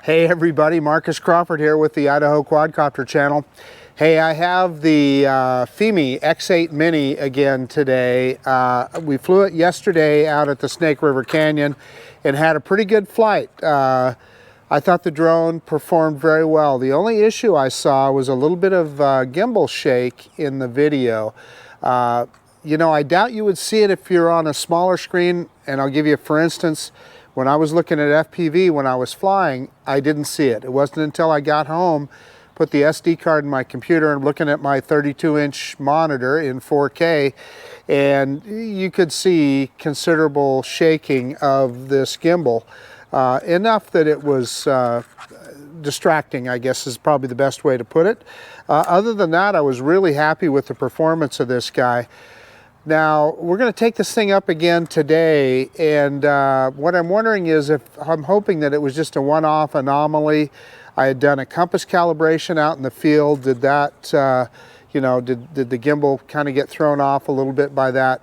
Hey everybody, Marcus Crawford here with the Idaho Quadcopter channel. Hey, I have the Fimi X8 Mini again today. We flew it yesterday out at the Snake River Canyon and had a pretty good flight. I thought the drone performed very well. The only issue I saw was a little bit of gimbal shake in the video. You know, I doubt you would see it if you're on a smaller screen, and I'll give you, for instance, when I was looking at FPV when I was flying, I didn't see it. It wasn't until I got home, put the SD card in my computer and looking at my 32-inch monitor in 4K, and you could see considerable shaking of this gimbal. Enough that it was distracting, I guess is probably the best way to put it. Other than that, I was really happy with the performance of this guy. Now, we're going to take this thing up again today, and what I'm wondering is if I'm hoping that it was just a one-off anomaly. I had done a compass calibration out in the field. Did that, you know, did the gimbal kind of get thrown off a little bit by that?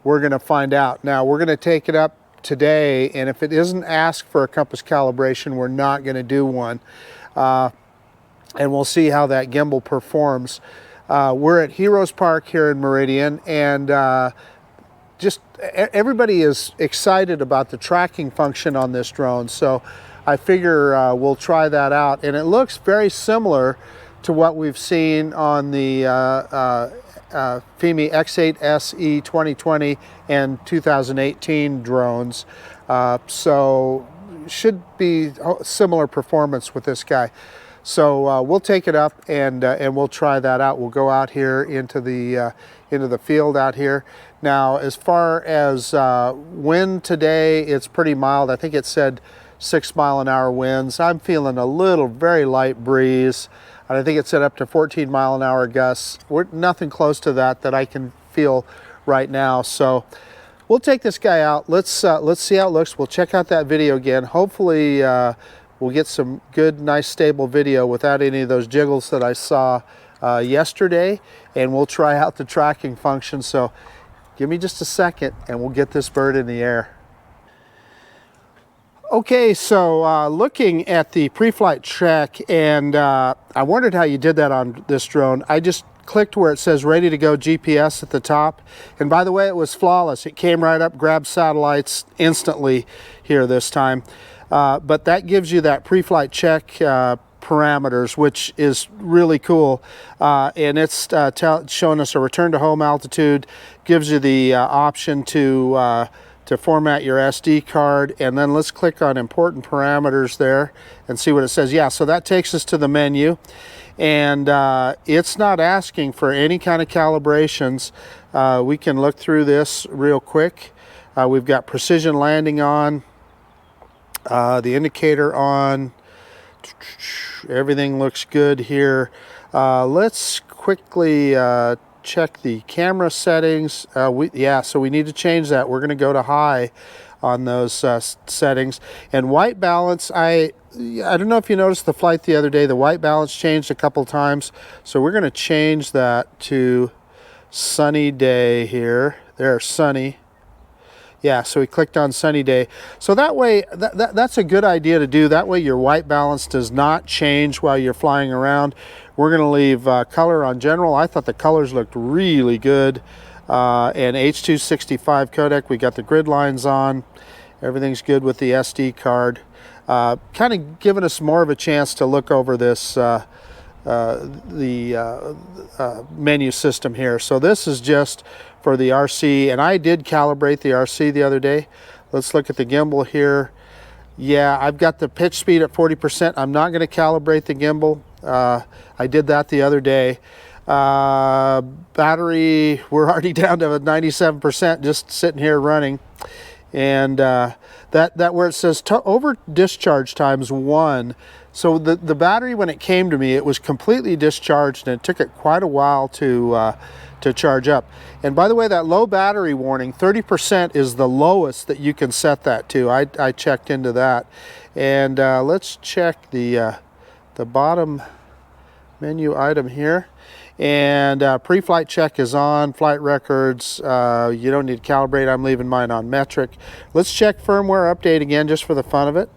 We're going to find out. Now, we're going to take it up today, and if it isn't asked for a compass calibration, we're not going to do one. And we'll see how that gimbal performs. We're at Heroes Park here in Meridian, and just everybody is excited about the tracking function on this drone, so I figure we'll try that out. And it looks very similar to what we've seen on the Fimi X8 SE 2020 and 2018 drones, so should be similar performance with this guy. So we'll take it up and we'll try that out. We'll go out here into the field out here. Now, as far as wind today, it's pretty mild. I think it said 6-mile-an-hour winds. I'm feeling a little, very light breeze. And I think it said up to 14-mile-an-hour gusts. We're nothing close to that I can feel right now. So we'll take this guy out. Let's see how it looks. We'll check out that video again. Hopefully we'll get some good, nice, stable video without any of those jiggles that I saw yesterday, and we'll try out the tracking function. So give me just a second and we'll get this bird in the air. Okay, so looking at the pre-flight check, and I wondered how you did that on this drone. I just clicked where it says ready to go GPS at the top, and by the way, it was flawless. It came right up, grabbed satellites instantly here this time. But that gives you that pre-flight check parameters, which is really cool. And it's showing us a return to home altitude, gives you the option to format your SD card. And then let's click on important parameters there and see what it says. Yeah, so that takes us to the menu. And it's not asking for any kind of calibrations. We can look through this real quick. We've got precision landing on. The indicator on. Everything looks good here. Let's quickly check the camera settings. So we need to change that. We're going to go to high on those settings. And white balance, I don't know if you noticed the flight the other day, the white balance changed a couple times. So we're going to change that to sunny day here. There's sunny. Yeah, so we clicked on sunny day. So that way, that's a good idea to do. That way your white balance does not change while you're flying around. We're going to leave color on general. I thought the colors looked really good. And H.265 codec, we got the grid lines on. Everything's good with the SD card. Kind of giving us more of a chance to look over this menu system here. So this is just for the RC, and I did calibrate the RC the other day. Let's look at the gimbal here. Yeah, I've got the pitch speed at 40%. I'm not going to calibrate the gimbal. I did that the other day. Battery, we're already down to 97% just sitting here running. And that where it says over discharge times 1. So the battery, when it came to me, it was completely discharged, and it took it quite a while to charge up. And by the way, that low battery warning, 30% is the lowest that you can set that to. I checked into that. And let's check the bottom menu item here. And pre-flight check is on, flight records, you don't need to calibrate. I'm leaving mine on metric. Let's check firmware update again just for the fun of it.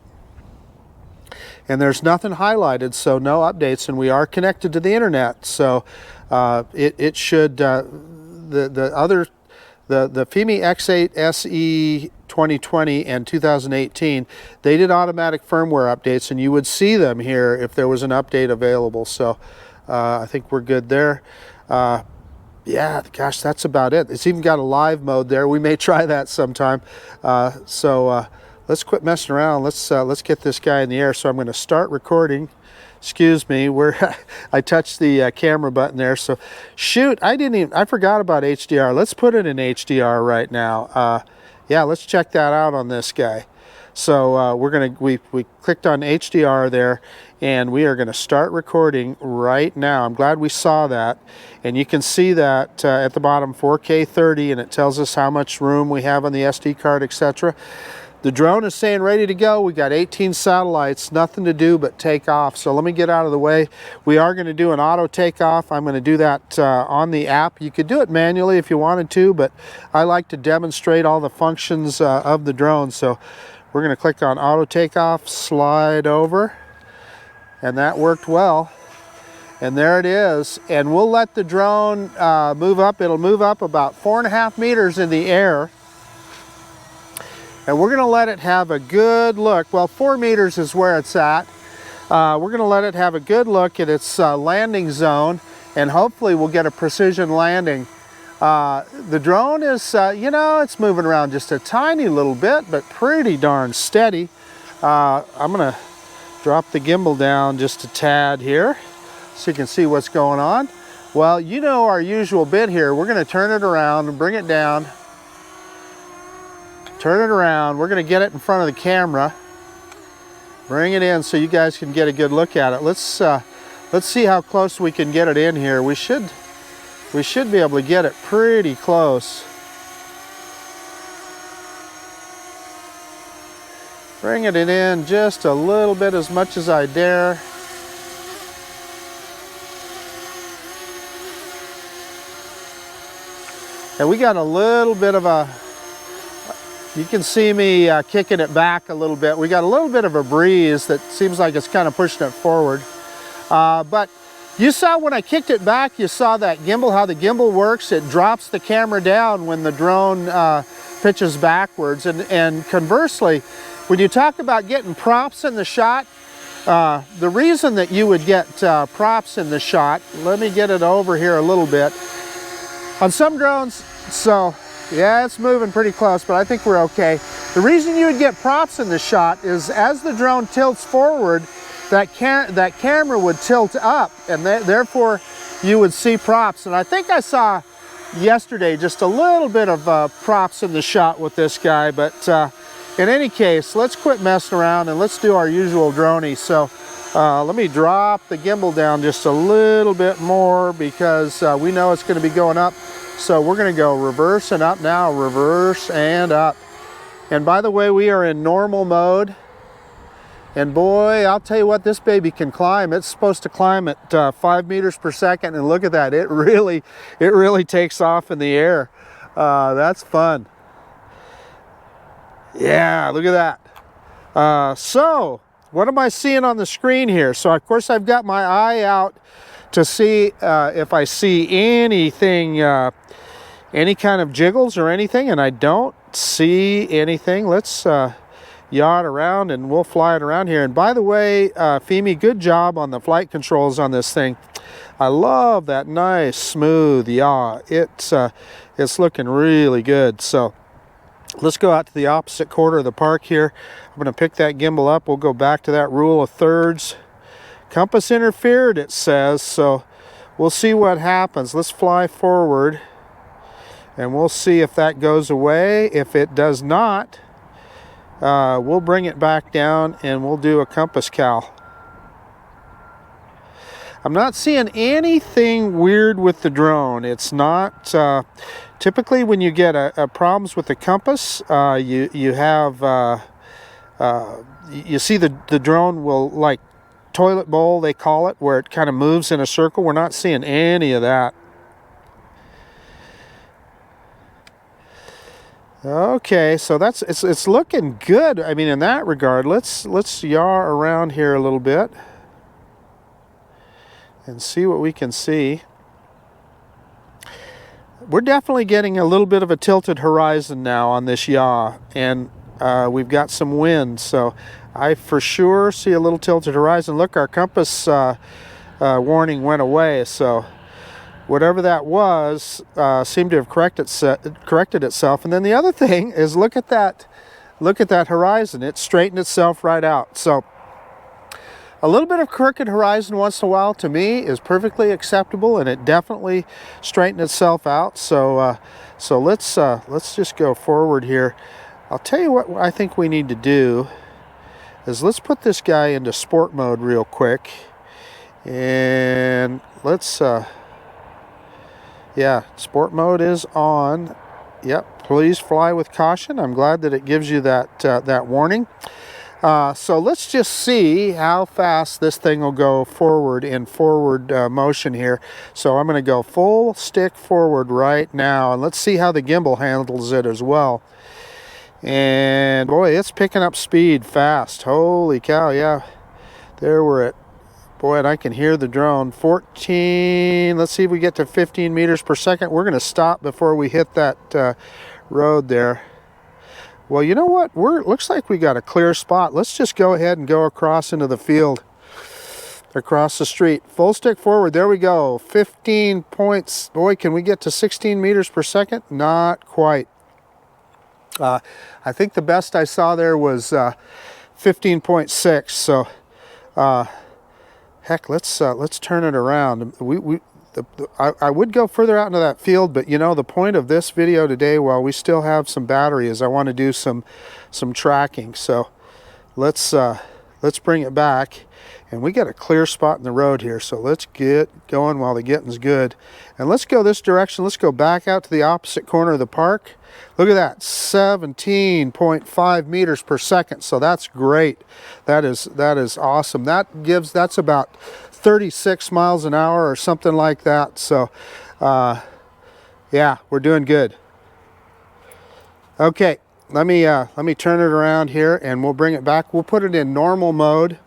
and there's nothing highlighted, so no updates, and we are connected to the internet, so it should, the Fimi X8 SE 2020 and 2018, they did automatic firmware updates, and you would see them here if there was an update available. So I think we're good there. Yeah, gosh, that's about it. It's even got a live mode there. We may try that sometime. Let's quit messing around. Let's get this guy in the air. So I'm going to start recording. Excuse me, I touched the camera button there. So shoot, I forgot about HDR. Let's put it in HDR right now. Yeah, let's check that out on this guy. So we clicked on HDR there, and we are gonna start recording right now. I'm glad we saw that. And you can see that at the bottom, 4K 30, and it tells us how much room we have on the SD card, etc. The drone is saying ready to go. We got 18 satellites, nothing to do but take off. So let me get out of the way. We are going to do an auto takeoff. I'm going to do that on the app. You could do it manually if you wanted to, but I like to demonstrate all the functions of the drone. So we're going to click on auto takeoff, slide over, and that worked well. And there it is. And we'll let the drone move up. It'll move up about 4.5 meters in the air. And we're going to let it have a good look. Well, 4 meters is where it's at. We're going to let it have a good look at its landing zone, and hopefully we'll get a precision landing. The drone is, you know, it's moving around just a tiny little bit, but pretty darn steady. I'm going to drop the gimbal down just a tad here so you can see what's going on. Well, you know our usual bit here. We're going to turn it around and bring it down. Turn it around. We're going to get it in front of the camera. Bring it in so you guys can get a good look at it. Let's see how close we can get it in here. We should be able to get it pretty close. Bring it in just a little bit, as much as I dare. And we got a little bit of a, you can see me kicking it back a little bit. We got a little bit of a breeze that seems like it's kind of pushing it forward. But you saw when I kicked it back, you saw that gimbal, how the gimbal works. It drops the camera down when the drone pitches backwards. And conversely, when you talk about getting props in the shot, the reason that you would get props in the shot, let me get it over here a little bit. On some drones, so yeah, it's moving pretty close, but I think we're okay. The reason you would get props in the shot is as the drone tilts forward, that camera would tilt up, and therefore you would see props. And I think I saw yesterday just a little bit of props in the shot with this guy, but in any case, let's quit messing around and let's do our usual droney. So let me drop the gimbal down just a little bit more because we know it's going to be going up. So we're going to go reverse and up now, reverse and up. And by the way, we are in normal mode. And boy, I'll tell you what, this baby can climb. It's supposed to climb at 5 meters per second. And look at that, it really takes off in the air. That's fun. Yeah, look at that. So what am I seeing on the screen here? So of course I've got my eye out to see if I see anything, any kind of jiggles or anything, and I don't see anything. Let's yacht around and we'll fly it around here. And by the way, Fimi, good job on the flight controls on this thing. I love that nice smooth yaw. It's looking really good. So let's go out to the opposite quarter of the park here. I'm going to pick that gimbal up. We'll go back to that rule of thirds. Compass interfered, it says, so we'll see what happens. Let's fly forward and we'll see if that goes away. If it does not, we'll bring it back down and we'll do a compass cal. I'm not seeing anything weird with the drone. It's not, typically when you get problems with the compass, you have, you see the drone will, like toilet bowl, they call it, where it kind of moves in a circle. We're not seeing any of that. Okay, so it's looking good. I mean, in that regard, let's yaw around here a little bit and see what we can see. We're definitely getting a little bit of a tilted horizon now on this yaw, and we've got some wind, so I for sure see a little tilted horizon. Look, our compass warning went away, so whatever that was seemed to have corrected itself. And then the other thing is, look at that horizon. It straightened itself right out. So a little bit of crooked horizon once in a while to me is perfectly acceptable, and it definitely straightened itself out. So so let's just go forward here. I'll tell you what I think we need to do is let's put this guy into sport mode real quick, and let's yeah, sport mode is on. Yep, please fly with caution. I'm glad that it gives you that that warning. So let's just see how fast this thing will go forward in forward motion here. So I'm going to go full stick forward right now, and let's see how the gimbal handles it as well. And boy, it's picking up speed fast. Holy cow, yeah. There we're at. Boy, and I can hear the drone. 14, let's see if we get to 15 meters per second. We're going to stop before we hit that road there. Well, you know what? Looks like we got a clear spot. Let's just go ahead and go across into the field, across the street. Full stick forward. There we go. 15 points. Boy, can we get to 16 meters per second? Not quite. I think the best I saw there was 15.6. So, heck, let's turn it around. I would go further out into that field, but you know, the point of this video today, while we still have some battery, is I want to do some tracking. So let's bring it back, and we got a clear spot in the road here. So let's get going while the getting's good, and let's go this direction. Let's go back out to the opposite corner of the park. Look at that, 17.5 meters per second. So that's great. That is awesome. That's about 36 miles an hour or something like that. So yeah, we're doing good. Okay, let me turn it around here, and we'll bring it back. We'll put it in normal mode,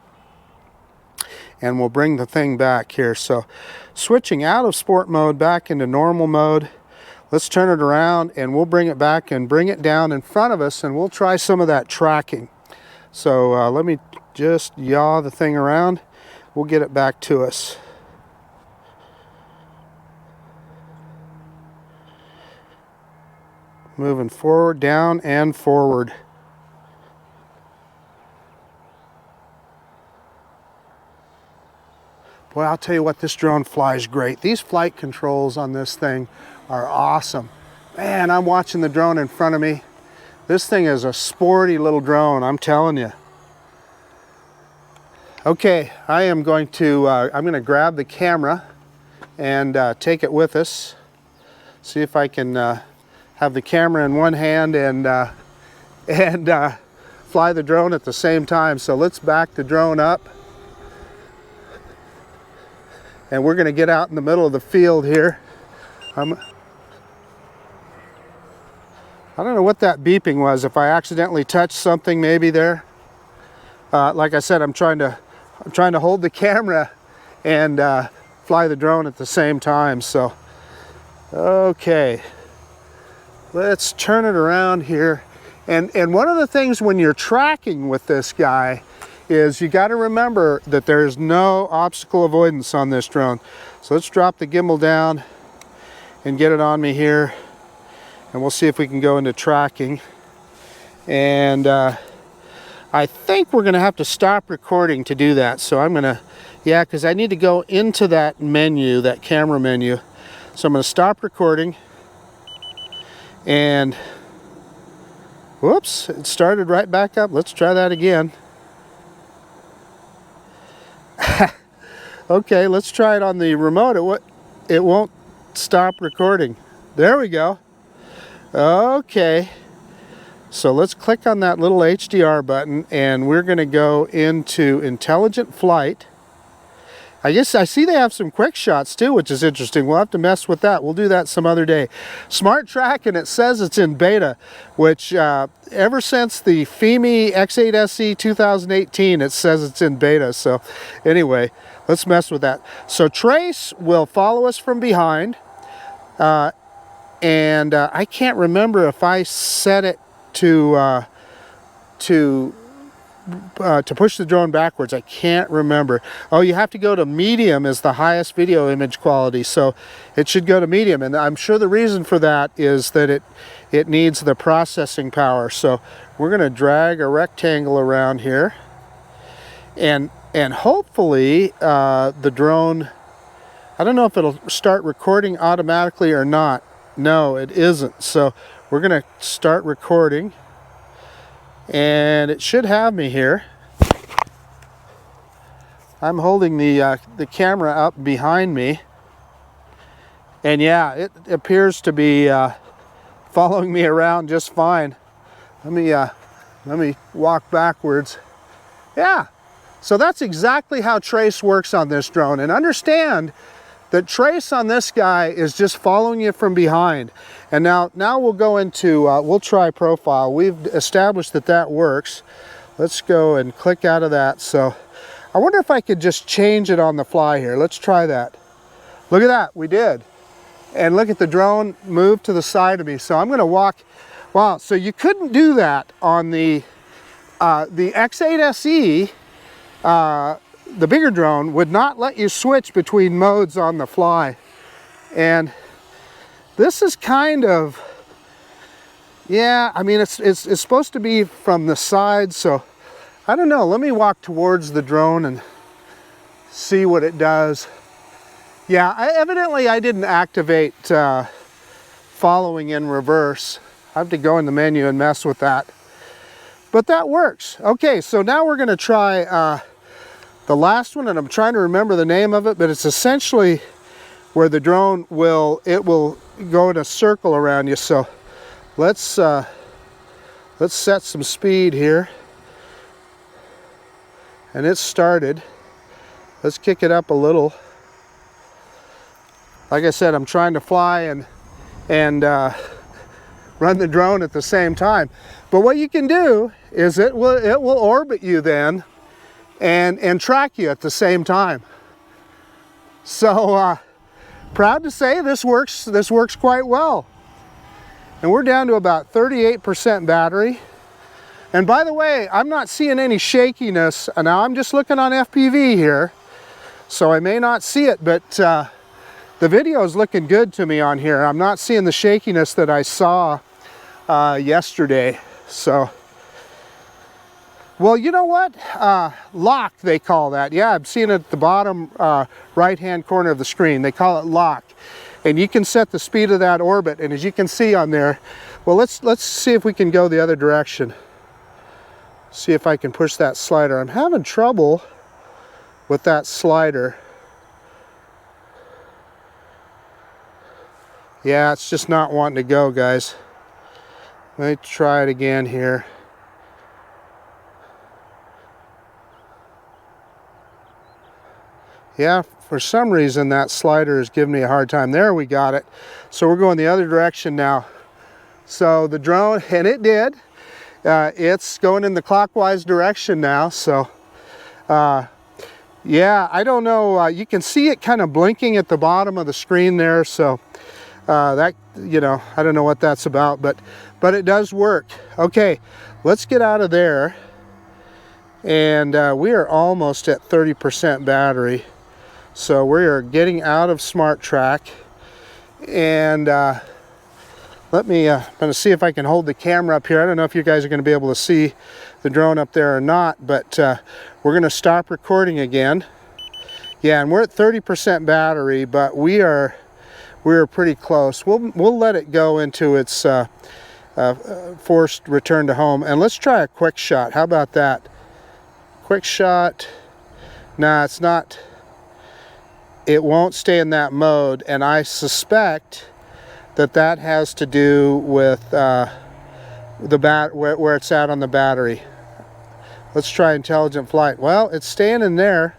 and we'll bring the thing back here. So switching out of sport mode back into normal mode. Let's turn it around, and we'll bring it back and bring it down in front of us, and we'll try some of that tracking. So let me just yaw the thing around. We'll get it back to us. Moving forward, down, and forward. Boy, I'll tell you what, this drone flies great. These flight controls on this thing are awesome. Man, I'm watching the drone in front of me. This thing is a sporty little drone, I'm telling you. Okay, I'm going to grab the camera and take it with us. See if I can have the camera in one hand and fly the drone at the same time. So let's back the drone up. And we're going to get out in the middle of the field here. I don't know what that beeping was. If I accidentally touched something maybe there. Like I said, I'm trying to hold the camera and fly the drone at the same time. So, okay, let's turn it around here. And one of the things when you're tracking with this guy is you got to remember that there's no obstacle avoidance on this drone. So let's drop the gimbal down and get it on me here, and we'll see if we can go into tracking. And I think we're gonna have to stop recording to do that. So I'm gonna, yeah, because I need to go into that menu, that camera menu. So I'm gonna stop recording, and whoops, it started right back up. Let's try that again. Okay, let's try it on the remote. It won't stop recording. There we go. Okay, so let's click on that little HDR button, and we're going to go into intelligent flight. I guess I see they have some quick shots too, which is interesting. We'll have to mess with that. We'll do that some other day. Smart Track, and it says it's in beta, which ever since the Fimi X8 SE 2018, it says it's in beta. So anyway, let's mess with that. So Trace will follow us from behind. And I can't remember if I set it to push the drone backwards. I can't remember. Oh, you have to go to medium as the highest video image quality, so it should go to medium, and I'm sure the reason for that is that it needs the processing power. So we're going to drag a rectangle around here, and hopefully the drone, I don't know if it'll start recording automatically or not. No, it isn't. So we're going to start recording, and it should have me here. I'm holding the camera up behind me, and yeah, it appears to be following me around just fine. Let me walk backwards. Yeah, so that's exactly how Trace works on this drone. And understand that Trace on this guy is just following you from behind. And now we'll go into, we'll try profile. We've established that that works. Let's go and click out of that. So I wonder if I could just change it on the fly here. Let's try that. Look at that, we did. And look at the drone move to the side of me. So I'm gonna walk, wow, so you couldn't do that on the X8 SE, the bigger drone would not let you switch between modes on the fly. And this is kind of, yeah, I mean, it's supposed to be from the side, so I don't know. Let me walk towards the drone and see what it does. Yeah, evidently I didn't activate following in reverse. I have to go in the menu and mess with that. But that works. Okay, so now we're going to try the last one, and I'm trying to remember the name of it, but it's essentially where the drone will go in a circle around you. So let's set some speed here, and it's started. Let's kick it up a little. Like I said, I'm trying to fly and run the drone at the same time. But what you can do is it will orbit you then and track you at the same time. So proud to say this works quite well. And we're down to about 38% battery. And by the way, I'm not seeing any shakiness. Now I'm just looking on FPV here, so I may not see it, but the video is looking good to me on here. I'm not seeing the shakiness that I saw yesterday. So, well, you know what? Lock, they call that. Yeah, I'm seeing it at the bottom right-hand corner of the screen. They call it lock. And you can set the speed of that orbit. And as you can see on there, well, let's see if we can go the other direction. See if I can push that slider. I'm having trouble with that slider. Yeah, it's just not wanting to go, guys. Let me try it again here. Yeah, for some reason that slider is giving me a hard time. There, we got it. So we're going the other direction now. So the drone, and it did. It's going in the clockwise direction now. So yeah, I don't know. You can see it kind of blinking at the bottom of the screen there. So that, you know, I don't know what that's about, but it does work. Okay, let's get out of there. And we are almost at 30% battery. So we are getting out of Smart Track. And let me, I'm going to see if I can hold the camera up here. I don't know if you guys are going to be able to see the drone up there or not, but we're going to stop recording again. Yeah, and we're at 30% battery, but we're pretty close. We'll let it go into its forced return to home. And let's try a quick shot. How about that? Quick shot. Nah, it's not. It won't stay in that mode, and I suspect that has to do with where it's at on the battery. Let's try intelligent flight. Well, it's staying in there.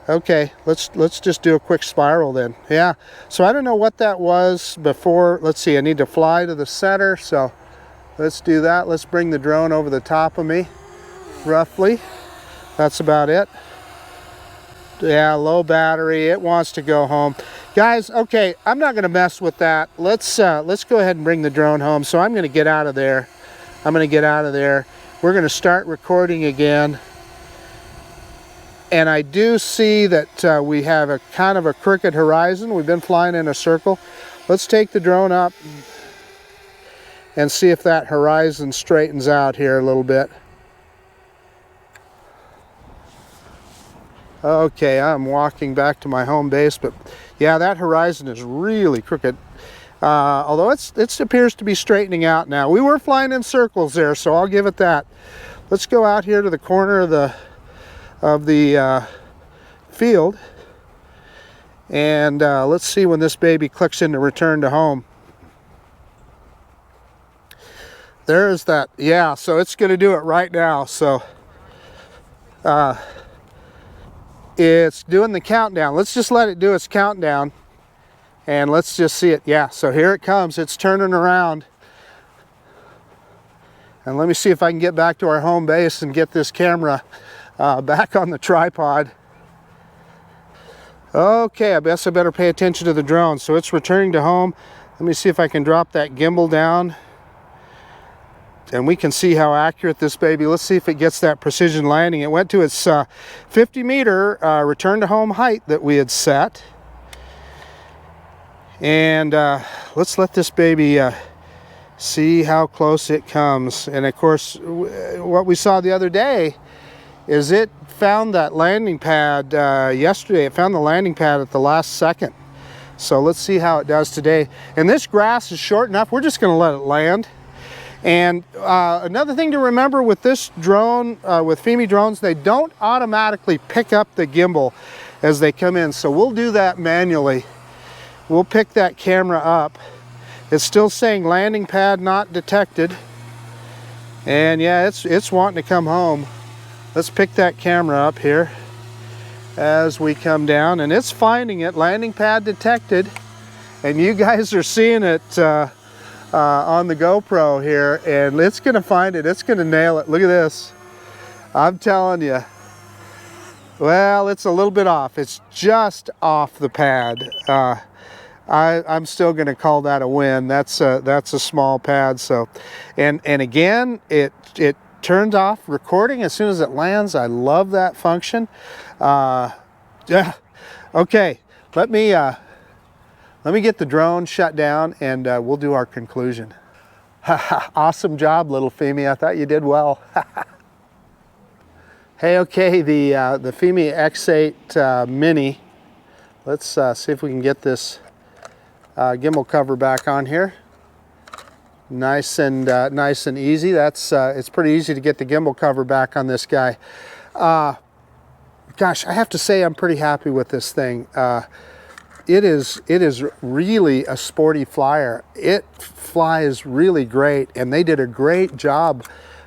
Okay, let's just do a quick spiral then. Yeah, so I don't know what that was before. Let's see, I need to fly to the center, so let's do that. Let's bring the drone over the top of me, roughly. That's about it. Yeah, low battery, it wants to go home. Guys, okay, I'm not gonna mess with that. Let's go ahead and bring the drone home. So I'm gonna get out of there. We're gonna start recording again. And I do see that we have a kind of a crooked horizon. We've been flying in a circle. Let's take the drone up and see if that horizon straightens out here a little bit. Okay, I'm walking back to my home base, but yeah, that horizon is really crooked. Although it appears to be straightening out now. We were flying in circles there, so I'll give it that. Let's go out here to the corner of the field, and let's see when this baby clicks into return to home. There's that. Yeah, so it's going to do it right now. So it's doing the countdown. Let's just let it do its countdown, and let's just see it. Yeah, so here it comes. It's turning around. And let me see if I can get back to our home base and get this camera back on the tripod. Okay, I guess I better pay attention to the drone. So it's returning to home. Let me see if I can drop that gimbal down, and we can see how accurate this baby. Let's see if it gets that precision landing. It went to its 50-meter return to home height that we had set. And let's let this baby see how close it comes. And of course, what we saw the other day is it found that landing pad yesterday. It found the landing pad at the last second. So let's see how it does today. And this grass is short enough, we're just going to let it land. And another thing to remember with this drone, with Fimi drones, they don't automatically pick up the gimbal as they come in. So we'll do that manually. We'll pick that camera up. It's still saying landing pad not detected. And yeah, it's wanting to come home. Let's pick that camera up here as we come down, and it's finding it, landing pad detected. And you guys are seeing it on the GoPro here, and it's gonna find it, it's gonna nail it. Look at this, I'm telling you. Well, it's a little bit off, it's just off the pad. I'm still gonna call that a win. That's a small pad. So, and again, it turns off recording as soon as it lands. I love that function. Yeah. Okay, let me get the drone shut down, and we'll do our conclusion. Awesome job, little Fimi. I thought you did well. Hey, okay, the Fimi X8 Mini. Let's see if we can get this gimbal cover back on here. Nice and easy. That's it's pretty easy to get the gimbal cover back on this guy. Gosh, I have to say I'm pretty happy with this thing. It is really a sporty flyer. It flies really great, and they did a great job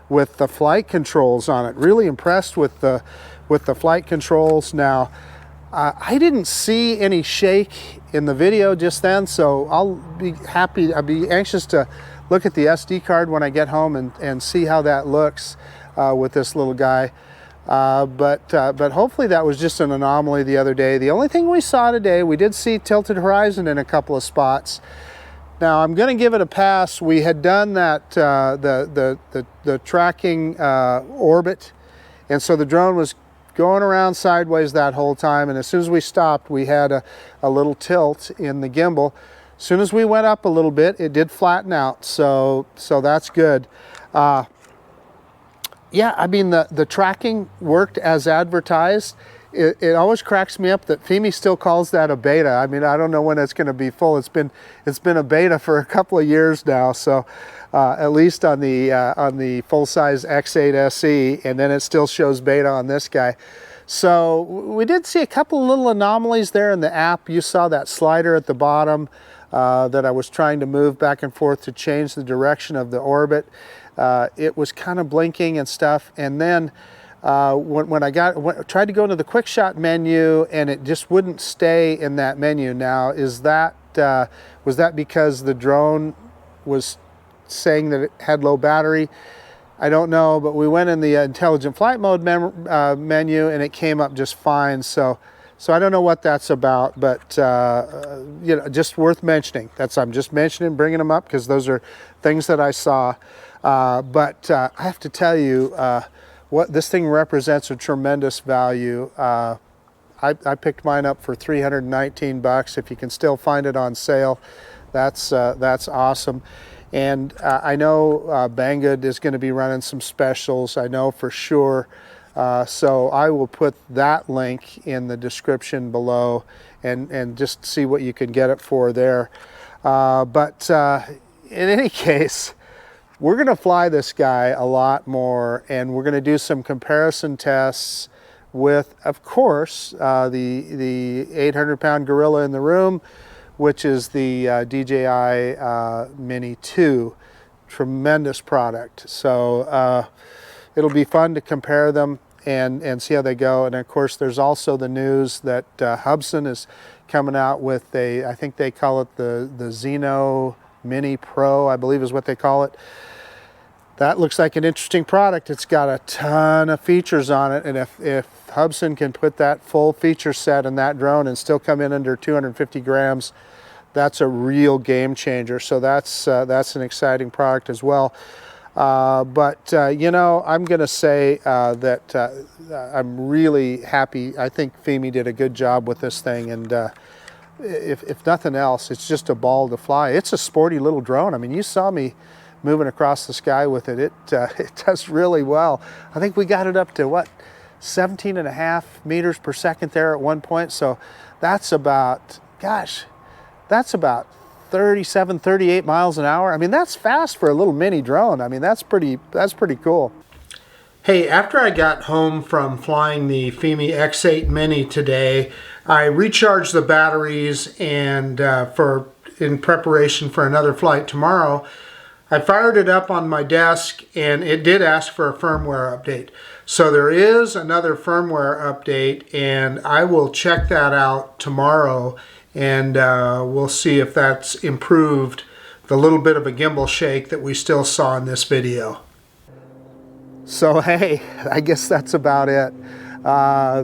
with the flight controls on it. Really impressed with the flight controls. Now, I didn't see any shake in the video just then, so I'll be anxious to look at the SD card when I get home and see how that looks with this little guy. But hopefully that was just an anomaly the other day. The only thing we saw today, we did see tilted horizon in a couple of spots. Now I'm going to give it a pass. We had done that the tracking orbit, and so the drone was going around sideways that whole time, and as soon as we stopped, we had a little tilt in the gimbal. As soon as we went up a little bit, it did flatten out, so that's good. Yeah, I mean, the tracking worked as advertised. It always cracks me up that Fimi still calls that a beta. I mean, I don't know when it's going to be full. It's been a beta for a couple of years now, so at least on the full-size X8 SE, and then it still shows beta on this guy. So we did see a couple of little anomalies there in the app. You saw that slider at the bottom that I was trying to move back and forth to change the direction of the orbit. It was kind of blinking and stuff, and then when I tried to go into the quick shot menu and it just wouldn't stay in that menu. Now, was that because the drone was saying that it had low battery? I don't know, but we went in the intelligent flight mode menu and it came up just fine. So I don't know what that's about, but you know, just worth mentioning. I'm just mentioning, bringing them up because those are things that I saw. But I have to tell you, what this thing represents a tremendous value. I picked mine up for $319. If you can still find it on sale, that's awesome. And I know Banggood is going to be running some specials, I know for sure. So I will put that link in the description below and just see what you can get it for there. But in any case, we're going to fly this guy a lot more, and we're going to do some comparison tests with, of course, the 800-pound gorilla in the room, which is the DJI Mini 2. Tremendous product. So it'll be fun to compare them and see how they go. And of course, there's also the news that Hubsan is coming out with I think they call it the Xeno Mini Pro, I believe is what they call it. That looks like an interesting product. It's got a ton of features on it, and if Hubsan can put that full feature set in that drone and still come in under 250 grams, that's a real game changer. So that's an exciting product as well. But you know, I'm going to say that I'm really happy. I think Fimi did a good job with this thing, and if nothing else, it's just a ball to fly. It's a sporty little drone. I mean, you saw me moving across the sky with it. It does really well. I think we got it up to what, 17.5 meters per second there at one point. So that's about, gosh, that's about 37, 38 miles an hour. I mean, that's fast for a little mini drone. I mean, that's pretty cool. Hey, after I got home from flying the Fimi X8 Mini today, I recharged the batteries, and in preparation for another flight tomorrow, I fired it up on my desk, and it did ask for a firmware update. So there is another firmware update, and I will check that out tomorrow, and we'll see if that's improved the little bit of a gimbal shake that we still saw in this video. So hey, I guess that's about it.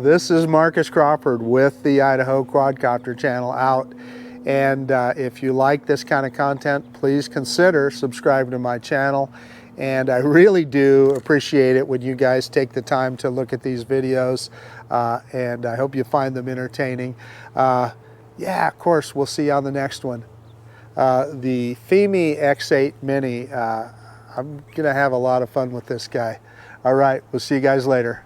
This is Marcus Crawford with the Idaho Quadcopter channel out. And if you like this kind of content, please consider subscribing to my channel. And I really do appreciate it when you guys take the time to look at these videos. And I hope you find them entertaining. Yeah, of course, we'll see you on the next one. The Fimi X8 Mini, I'm going to have a lot of fun with this guy. All right, we'll see you guys later.